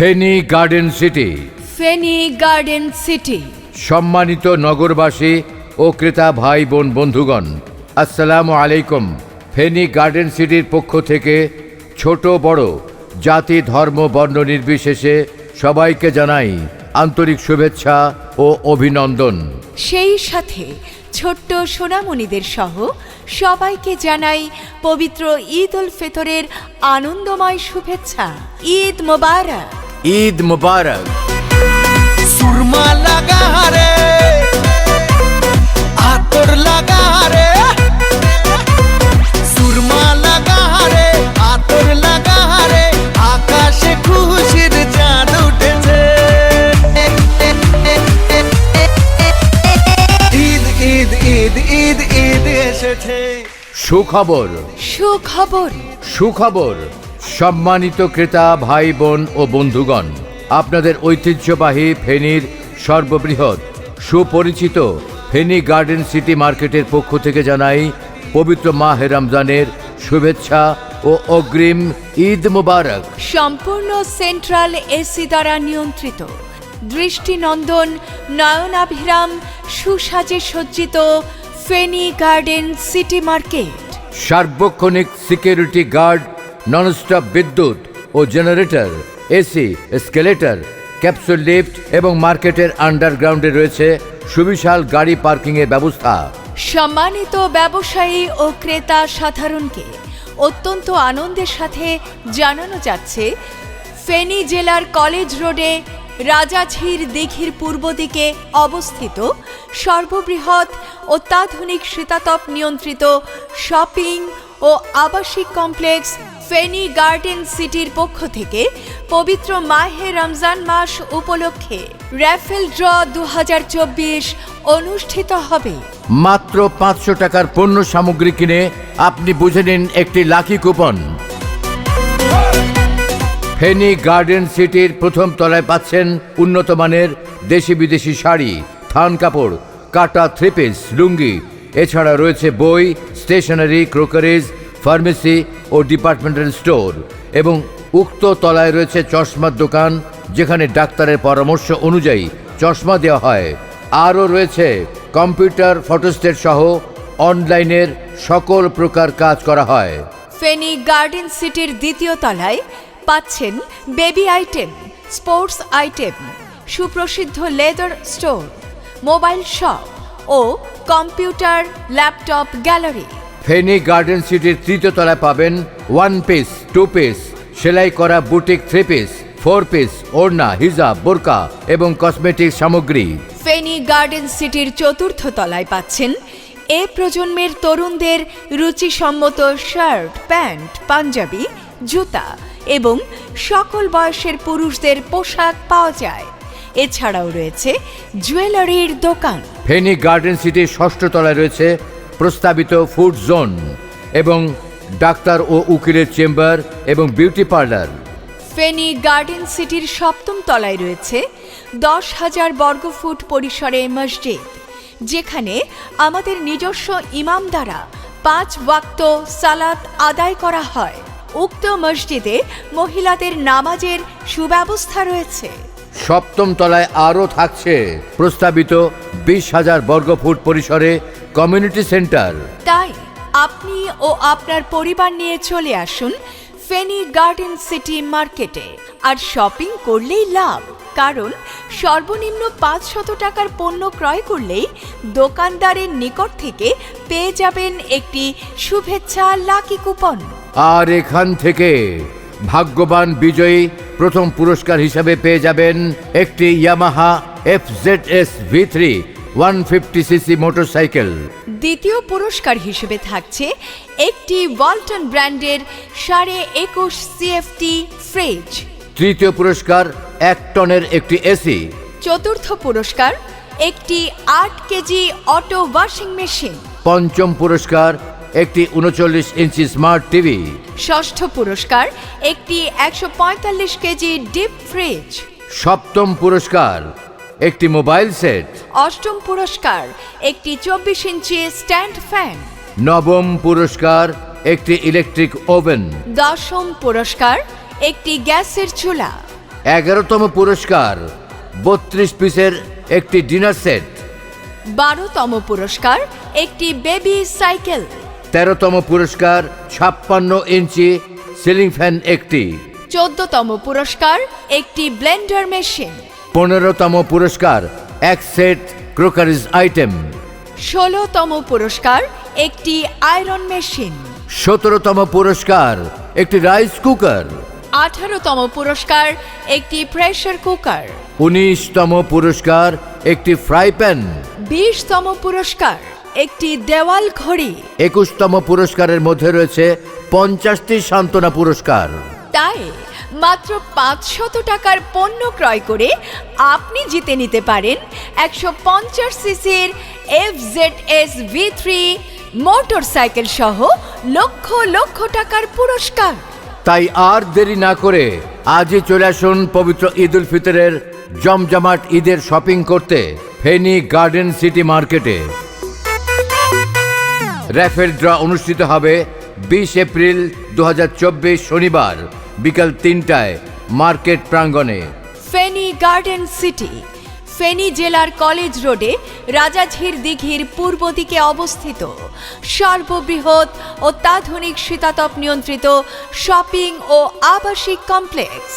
Feni garden city. Feni garden city. সম্মানিত নগরবাসী ও ক্রেতা ভাই বোন বন্ধুগণ, আসসালামু আলাইকুম। ফেনী গার্ডেন সিটির পক্ষ থেকে ছোট বড় জাতি ধর্ম বর্ণ নির্বিশেষে সবাইকে জানাই আন্তরিক শুভেচ্ছা ও অভিনন্দন। সেই সাথে ছোট্ট সোনামণিদের সহ সবাইকে জানাই পবিত্র ঈদ উল ফিতরের আনন্দময় শুভেচ্ছা। ঈদ মোবারক। ঈদ মুবারক। সুরমা লাগা রে, আতর লাগা রে, সুরমা লাগা রে, আতর লাগা রে, আকাশে খুশির চাঁদ উঠেছে। ঈদ ঈদ ঈদ ঈদ ঈদ এসেছে। সুখবর, সুখবর। সুখবর। সম্মানিত ক্রেতা ভাই বোন ও বন্ধুগণ, আপনাদের ঐতিহ্যবাহী ফেনীর সর্ববৃহৎ সুপরিচিত ফেনী গার্ডেন সিটি মার্কেটের পক্ষ থেকে জানাই পবিত্র মাহে রমজানের শুভেচ্ছা ও অগ্রিম ঈদ মুবারক। সম্পূর্ণ সেন্ট্রাল এসি দ্বারা নিয়ন্ত্রিত, দৃষ্টিনন্দন, নয়নাভিরাম, সুসাজে সজ্জিত ফেনী গার্ডেন সিটি মার্কেট। সার্বক্ষণিক সিকিউরিটি গার্ড, ননস্টপ বিদ্যুৎ ও generator, AC, escalator, capsule lift এবং মার্কেটের আন্ডারগ্রাউন্ডে রয়েছে সুবিশাল গাড়ি পার্কিংয়ের ব্যবস্থা। সম্মানিত ব্যবসায়ী ও ক্রেতা সাধারণকে অত্যন্ত আনন্দের সাথে জানানো যাচ্ছে, ফেনী জেলার কলেজ রোডে রাজাঝির দিঘির পূর্ব দিকে অবস্থিত সর্ববৃহৎ অত্যাধুনিক শীতাতপ নিয়ন্ত্রিত শপিং ও আবাসিক কমপ্লেক্স ফেনী গার্ডেন সিটির পক্ষ থেকে পবিত্র মাহে রমজান মাস উপলক্ষে র্যাফেল ড্র 2024 অনুষ্ঠিত হবে। মাত্র 500 টাকার পণ্য সামগ্রী কিনে আপনি বুঝে নিন একটি লাকি কুপন। ফেনী গার্ডেন সিটির প্রথম তলায় পাচ্ছেন উন্নত মানের দেশি বিদেশি শাড়ি, থান কাপড়, কাটা থ্রি পিস, লুঙ্গি। এছাড়া রয়েছে বই, স্টেশনারি, ক্রোকারিজ, ফার্মেসি ও ডিপার্টমেন্টাল স্টোর। এবং উক্ত তলায় রয়েছে চশমার দোকান, যেখানে ডাক্তারের পরামর্শ অনুযায়ী চশমা দেওয়া হয়। আরও রয়েছে কম্পিউটার, ফটোস্টেট সহ অনলাইনের সকল প্রকার কাজ করা হয়। ফেনী গার্ডেন সিটির দ্বিতীয় তলায় পাচ্ছেন বেবি আইটেম, স্পোর্টস আইটেম, সুপ্রসিদ্ধ লেদার স্টোর, মোবাইল শপ ও computer laptop gallery. Feni garden সিটির তৃতীয় তলায় পাবেন 1 পিস, 2 পিস, সেলাই করা বুটিক 3 পিস, 4 পিস, ওড়না, হিজাব, বোরকা এবং কসমেটিক সামগ্রী। ফেনী গার্ডেন সিটির চতুর্থ তলায় পাচ্ছেন এ প্রজন্মের তরুণদের রুচিসম্মত শার্ট, প্যান্ট, পাঞ্জাবি, জুতা এবং সকল বয়সের পুরুষদের পোশাক পাওয়া যায়। এছাড়াও রয়েছে জুয়েলারির দোকান। ফেনী গার্ডেন সিটির ষষ্ঠ তলায় রয়েছে প্রস্তাবিত ফুড জোন এবং ডাক্তার ও উকিলের চেম্বার এবং বিউটি পার্লার। ফেনী গার্ডেন সিটির সপ্তম তলায় রয়েছে 10,000 বর্গফুট পরিসরে মসজিদ, যেখানে আমাদের নিজস্ব ইমাম দ্বারা 5 ওয়াক্ত সালাত আদায় করা হয়। উক্ত মসজিদে মহিলাদের নামাজের সুব্যবস্থা রয়েছে। সপ্তম তলায় আরও থাকছে প্রস্তাবিত 20,000 বর্গফুট পরিসরে কমিউনিটি সেন্টার। তাই আপনি ও আপনার পরিবার নিয়ে চলে আসুন ফেনী গার্ডেন সিটি মার্কেটে। আর শপিং করলেই লাভ, কারণ সর্বনিম্ন 500 টাকার পণ্য ক্রয় করলেই দোকানদারের নিকট থেকে পেয়ে যাবেন একটি শুভেচ্ছা লাকি কুপন। আর এখান থেকে ভাগ্যবান বিজয়ী প্রথম পুরস্কার হিসাবে পেয়ে যাবেন একটি Yamaha FZS V3 150cc motorcycle. দ্বিতীয় পুরস্কার হিসেবে থাকছে একটি ওয়ালটন ব্র্যান্ডের 21.5 CFT ফ্রিজ। তৃতীয় পুরস্কার 1 টনের একটি এসি। চতুর্থ পুরস্কার একটি 8 কেজি অটো ওয়াশিং মেশিন। পঞ্চম পুরস্কার একটি 39 ইঞ্চি স্মার্ট টিভি। ষষ্ঠ পুরস্কার একটি 145 কেজি ডিপ ফ্রিজ। সপ্তম পুরস্কার একটি মোবাইল সেট। অষ্টম পুরস্কার একটি 24 ইঞ্চি স্ট্যান্ড ফ্যান। নবম পুরস্কার একটি ইলেকট্রিক ওভেন। দশম পুরস্কার একটি গ্যাসের চুলা। 11তম পুরস্কার 32 পিসের একটি ডিনার সেট। 12তম পুরস্কার একটি বেবি সাইকেল। 13তম পুরস্কার 56 ইঞ্চি সিলিং ফ্যান একটি। 14তম পুরস্কার একটি ব্লেন্ডার মেশিন। 15তম পুরস্কার এক সেট ক্রোকারিজ আইটেম। 16তম পুরস্কার একটি আয়রন মেশিন। 17তম পুরস্কার একটি রাইস কুকার। 18তম পুরস্কার একটি প্রেসার কুকার। 19তম পুরস্কার একটি ফ্রাই প্যান। 20তম পুরস্কার একটি দেওয়াল ঘড়ি। 21তম পুরস্কারের মধ্যে রয়েছে 50টি সান্ত্বনা পুরস্কার। তাই মাত্র 500 টাকার পণ্য ক্রয় করে আপনি জিতে নিতে পারেন 150 সিসির FZS V3 মোটরসাইকেল সহ লক্ষ লক্ষ টাকার পুরস্কার। তাই আর দেরি না করে আজই চলে আসুন পবিত্র ঈদ উল ফিতরের জমজমাট ঈদের শপিং করতে ফেনী গার্ডেন সিটি মার্কেটে। র্যাফেল ড্র অনুষ্ঠিত হবে 20 এপ্রিল 2024 শনিবার বিকাল 3টায় মার্কেট প্রাঙ্গণে। ফেনী গার্ডেন সিটি ফেনী জেলার কলেজ রোডে রাজাঝির দিঘির পূর্ব দিকে অবস্থিত সর্ববৃহৎ অত্যাধুনিক শীতাতপ নিয়ন্ত্রিত শপিং ও আবাসিক কমপ্লেক্স।